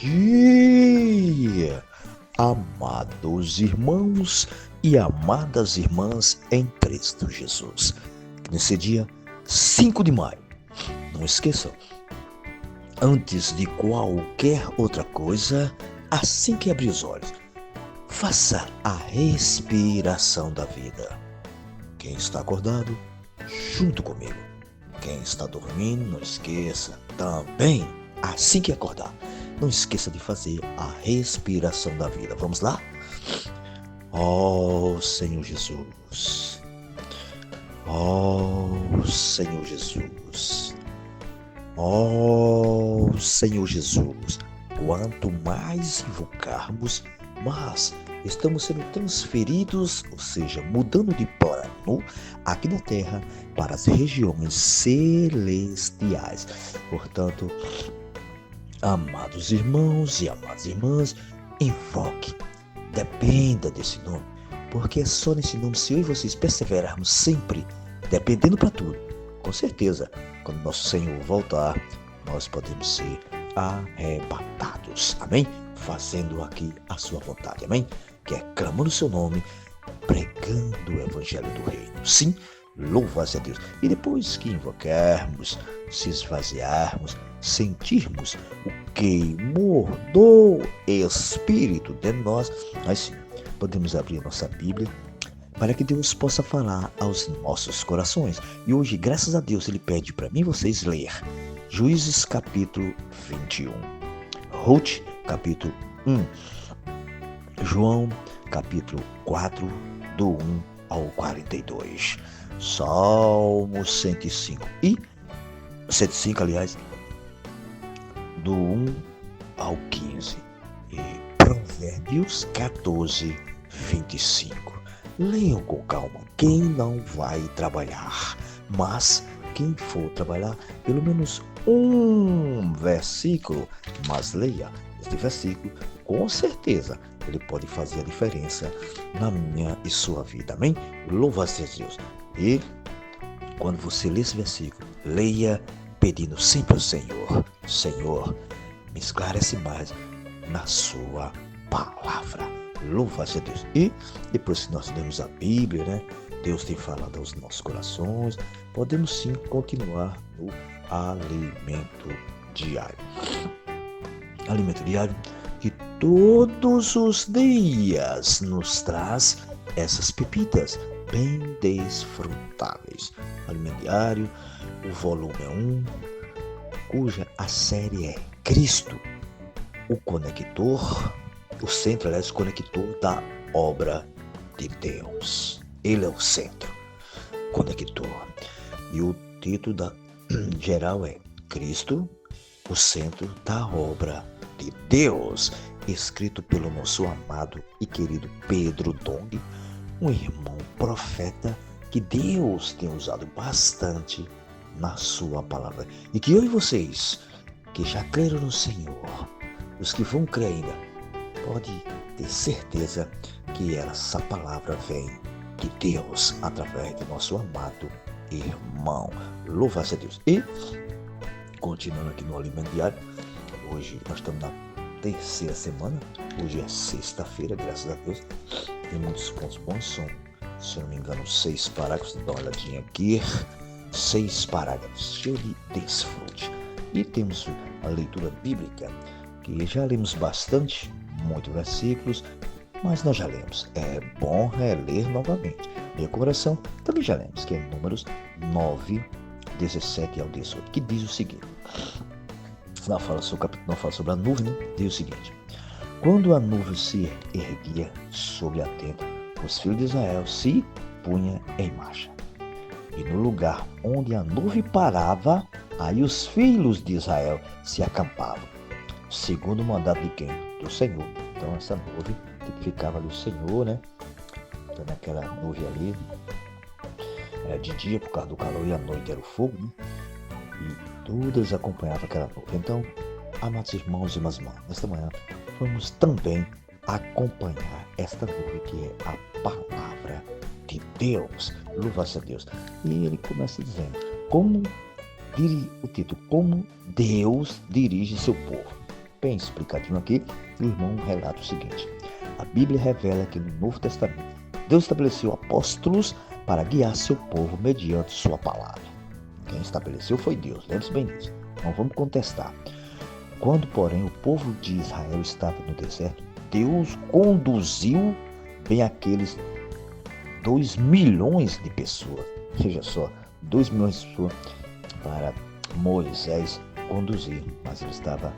dia, amados irmãos e amadas irmãs em Cristo Jesus. Nesse dia 5 de maio, não esqueçam, antes de qualquer outra coisa, assim que abrir os olhos, faça a respiração da vida. Quem está acordado, junto comigo. Quem está dormindo, não esqueça também, assim que acordar, não esqueça de fazer a respiração da vida. Vamos lá? Ó Senhor Jesus, ó Senhor Jesus, ó Senhor Jesus, quanto mais invocarmos, mas estamos sendo transferidos, ou seja, mudando de plano aqui na Terra para as regiões celestiais. Portanto, amados irmãos e amadas irmãs, invoque, dependa desse nome, porque é só nesse nome, se eu e vocês perseverarmos sempre, dependendo para tudo, com certeza, quando nosso Senhor voltar, nós podemos ser arrebatados, amém? Fazendo aqui a sua vontade, amém? Que é clamando o seu nome, pregando o evangelho do reino. Sim, louva-se a Deus. E depois que invocarmos, se esvaziarmos, sentirmos o queimor do Espírito dentro de nós, aí sim, podemos abrir a nossa Bíblia para que Deus possa falar aos nossos corações. E hoje, graças a Deus, Ele pede para mim e vocês ler Juízes capítulo 21, Ruth capítulo 1, João capítulo 4, do 1 ao 42, Salmo 105 e 105, aliás, do 1 ao 15 e Provérbios 14, 25. Leiam com calma. Quem não vai trabalhar, mas quem for trabalhar, pelo menos um versículo, mas leia este versículo, com certeza ele pode fazer a diferença na minha e sua vida, amém? Louva-se a Deus. E quando você lê esse versículo, leia pedindo sempre ao Senhor: Senhor, me esclarece mais na sua palavra. Louva-se a Deus. E depois que nós lemos a Bíblia, né? Deus tem falado aos nossos corações, podemos sim continuar no alimento diário. Alimento diário que todos os dias nos traz essas pepitas bem desfrutáveis. Alimento diário, o volume 1, cuja a série é Cristo, o conector, o centro, aliás, o conector da obra de Deus. Ele é o centro, conector. E o título geral é Cristo, o centro da obra de Deus, escrito pelo nosso amado e querido Pedro Dong, um irmão profeta que Deus tem usado bastante na sua palavra. E que eu e vocês, que já creram no Senhor, os que vão crer ainda, pode ter certeza que essa palavra vem de Deus através do nosso amado irmão. Louva-se a Deus. E, continuando aqui no Alimento Diário, hoje nós estamos na terceira semana, hoje é sexta-feira, graças a Deus. Tem muitos pontos bons, são, se eu não me engano, 6 parágrafos, dá uma olhadinha aqui, 6 parágrafos, cheio de desfrute. E temos a leitura bíblica, que já lemos bastante, muitos versículos, mas nós já lemos. É bom reler novamente. Meu coração também já lemos, que é Números 9, 17 ao 18, que diz o seguinte. Não fala sobre a nuvem, né? Diz o seguinte: quando a nuvem se erguia sobre a tenda, os filhos de Israel se punham em marcha. E no lugar onde a nuvem parava, aí os filhos de Israel se acampavam, segundo o mandato de quem? Do Senhor. Então essa nuvem tipificava ali o Senhor, né? Então naquela nuvem ali, era de dia por causa do calor e à noite era o fogo, né? E todas acompanhavam aquela nuvem. Então, amados irmãos e irmãs, nesta manhã vamos também acompanhar esta nuvem que é a palavra de Deus. Louva-se a Deus. E ele começa dizendo, o título, como Deus dirige seu povo. bem explicadinho aqui, e o irmão relata o seguinte: a Bíblia revela que no Novo Testamento Deus estabeleceu apóstolos para guiar seu povo mediante sua palavra. Quem estabeleceu foi Deus, lembre-se bem disso. Não vamos contestar. Quando, porém, o povo de Israel estava no deserto, Deus conduziu bem aqueles 2 milhões de pessoas. Veja só, 2 milhões de pessoas para Moisés conduzir, mas ele estava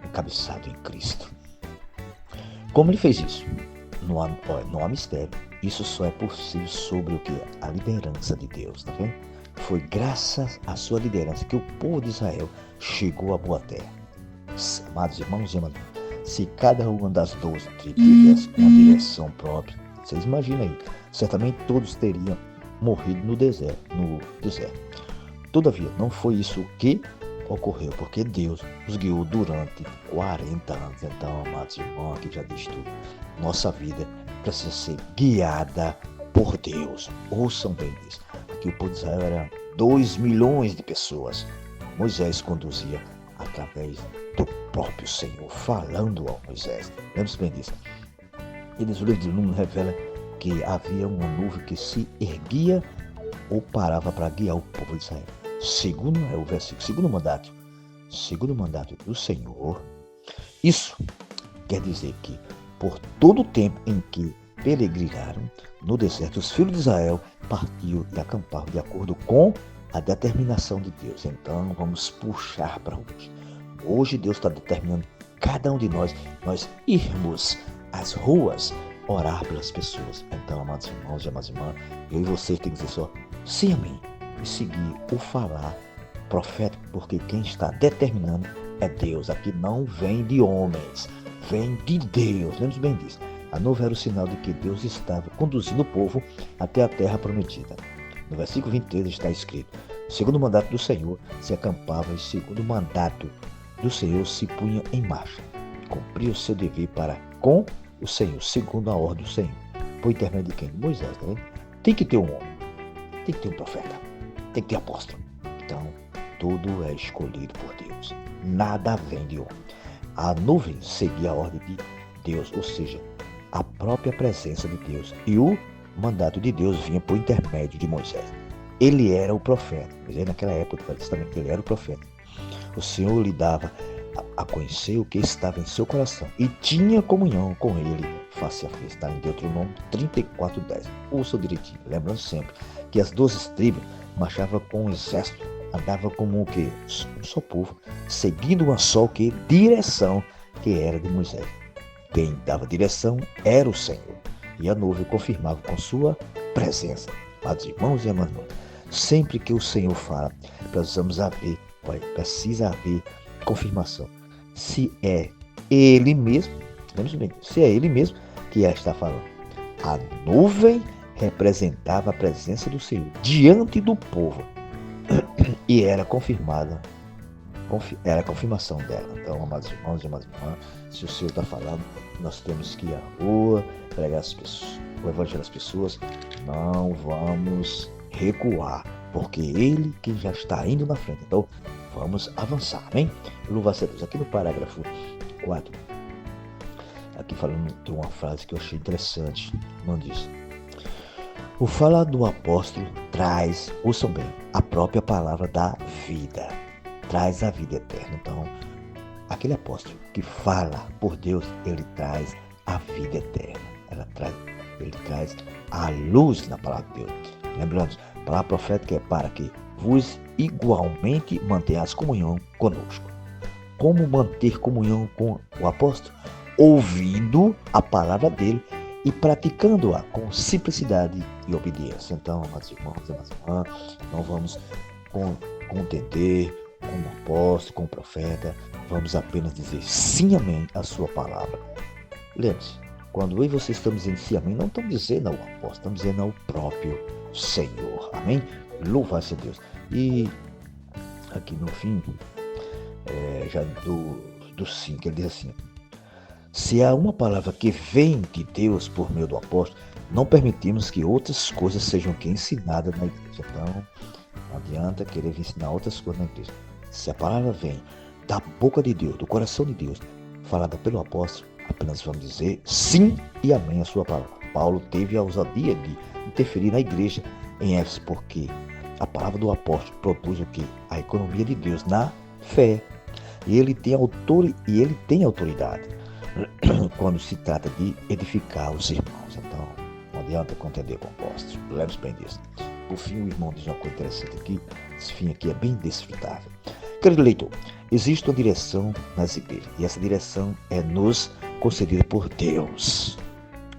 encabeçado em Cristo. Como ele fez isso? Não há mistério. Isso só é possível sobre o que? A liderança de Deus, tá vendo? Foi graças à sua liderança que o povo de Israel chegou à boa terra. Amados irmãos e irmãs, se cada uma das 12 tribos tivesse uma direção própria, vocês imaginam aí, certamente todos teriam morrido no deserto. Todavia, não foi isso que ocorreu, porque Deus os guiou durante 40 anos. Então, amados irmãos, aqui já diz tudo. Nossa vida precisa ser guiada por Deus. Ouçam bem isso. Aqui o povo de Israel era 2 milhões de pessoas. Moisés conduzia através do próprio Senhor, falando ao Moisés. Lembre-se bem disso. E no livro de Números revela que havia uma nuvem que se erguia ou parava para guiar o povo de Israel. Segundo o versículo, segundo o mandato do Senhor. Isso quer dizer que por todo o tempo em que peregrinaram no deserto, os filhos de Israel partiam e acampavam de acordo com a determinação de Deus. Então vamos puxar para hoje. Hoje Deus está determinando cada um de nós irmos às ruas orar pelas pessoas. Então, amados irmãos e amadas irmãs, eu e você tem que dizer só sim a mim e seguir o falar profético, porque quem está determinando é Deus. Aqui não vem de homens, vem de Deus. Lembre-se bem disso. A nuvem era o sinal de que Deus estava conduzindo o povo até a terra prometida. No versículo 23 está escrito: segundo o mandato do Senhor se acampava, e segundo o mandato do Senhor se punha em marcha. Cumpria o seu dever para com o Senhor, segundo a ordem do Senhor. Por intermédio de quem? De Moisés, tá vendo? Tem que ter um homem, tem que ter um profeta, tem que ter apóstolo. Então, tudo é escolhido por Deus. Nada vem de homem. A nuvem seguia a ordem de Deus, ou seja, a própria presença de Deus. E o mandato de Deus vinha por intermédio de Moisés. Ele era o profeta. Moisés, naquela época, ele era o profeta. O Senhor lhe dava a conhecer o que estava em seu coração e tinha comunhão com ele face a face. Está em Deuteronômio 34:10. Ouça direitinho, lembrando sempre que as 12 tribos marchavam com um exército, andavam como o que? Um só povo, seguindo uma só que direção que era de Moisés. Quem dava direção era o Senhor, e a nuvem confirmava com sua presença. Mas, irmãos e irmãs, sempre que o Senhor fala, precisa haver confirmação. Se é Ele mesmo, se é Ele mesmo que está falando. A nuvem representava a presença do Senhor diante do povo e era confirmada. Era a confirmação dela. Então, amados irmãos e amadas irmãs, se o Senhor está falando, nós temos que ir à rua, pregar o evangelho às pessoas. Não vamos recuar, porque Ele que já está indo na frente. Então, vamos avançar, amém? Louvado seja Deus. Aqui no parágrafo 4, aqui falando de uma frase que eu achei interessante. Não diz: o falar do apóstolo traz, ouçam bem, a própria palavra da vida. Traz a vida eterna. Então, aquele apóstolo que fala por Deus, ele traz a vida eterna. Ele traz a luz na palavra de Deus. Lembrando, a palavra profética é para que vos igualmente mantenhais comunhão conosco. Como manter comunhão com o apóstolo? Ouvindo a palavra dele e praticando-a com simplicidade e obediência. Então, amados irmãos e irmãs, não vamos contender com o apóstolo, com o profeta. Vamos apenas dizer sim, amém, à sua palavra. Lembre-se, quando eu e você estamos dizendo sim, amém, não estamos dizendo ao apóstolo, estamos dizendo ao próprio Senhor. Amém? Louvado seja Deus. E aqui no fim, já do 5, ele diz assim: se há uma palavra que vem de Deus por meio do apóstolo, não permitimos que outras coisas sejam ensinadas na igreja. Então, não adianta querer ensinar outras coisas na igreja. Se a palavra vem da boca de Deus, do coração de Deus, falada pelo apóstolo, apenas vamos dizer sim e amém à sua palavra. Paulo teve a ousadia de interferir na igreja em Éfeso, porque a palavra do apóstolo produz o quê? A economia de Deus na fé. E ele tem autoridade quando se trata de edificar os irmãos. Então, não adianta contender com o apóstolo. Lembre-se bem disso. Por fim, o irmão diz uma coisa interessante aqui. Esse fim aqui é bem desfrutável. Querido leitor, existe uma direção nas igrejas. E essa direção é nos concedida por Deus.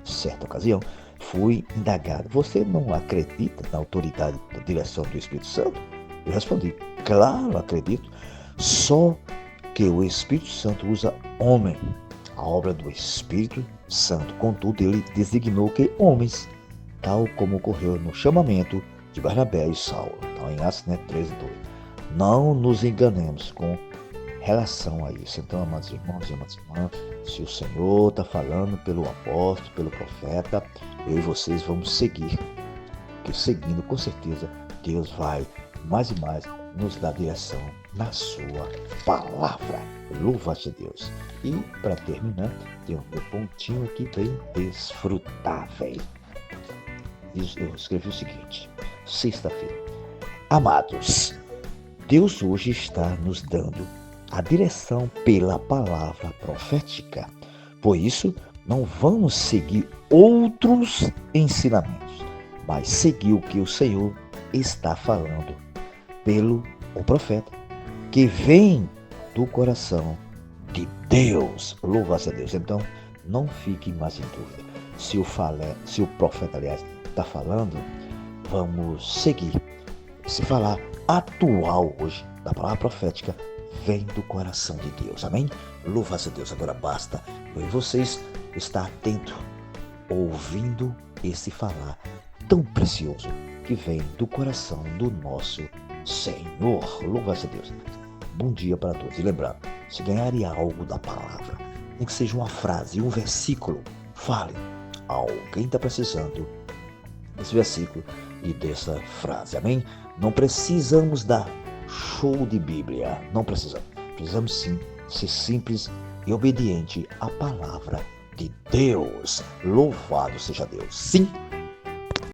Certa ocasião, fui indagado: você não acredita na autoridade da direção do Espírito Santo? Eu respondi: claro, acredito. Só que o Espírito Santo usa homem, a obra do Espírito Santo. Contudo, ele designou que homens, tal como ocorreu no chamamento de Barnabé e Saulo. Então, em Atos 13:2. Não nos enganemos com relação a isso. Então, amados irmãos e amadas irmãs, se o Senhor está falando pelo apóstolo, pelo profeta, eu e vocês vamos seguir. Porque seguindo, com certeza, Deus vai mais e mais nos dar direção na sua palavra. Louva-se Deus. E, para terminar, tem um meu pontinho aqui bem desfrutável. Eu escrevi o seguinte: sexta-feira. Amados, Deus hoje está nos dando a direção pela palavra profética. Por isso, não vamos seguir outros ensinamentos, mas seguir o que o Senhor está falando pelo o profeta, que vem do coração de Deus. Louva-se a Deus. Então, não fique mais em dúvida. Se o profeta, está falando, vamos seguir. Se falar atual hoje da palavra profética, vem do coração de Deus. Amém? Louva-se a Deus. Agora basta eu e vocês estar atento, ouvindo esse falar tão precioso que vem do coração do nosso Senhor. Louva-se a Deus. Bom dia para todos. E lembrando, se ganharem algo da palavra, nem que seja uma frase, um versículo, fale. Alguém está precisando desse versículo e dessa frase. Amém? Não precisamos dar show de Bíblia. Não precisamos. Precisamos sim ser simples e obediente à palavra de Deus. Louvado seja Deus. Sim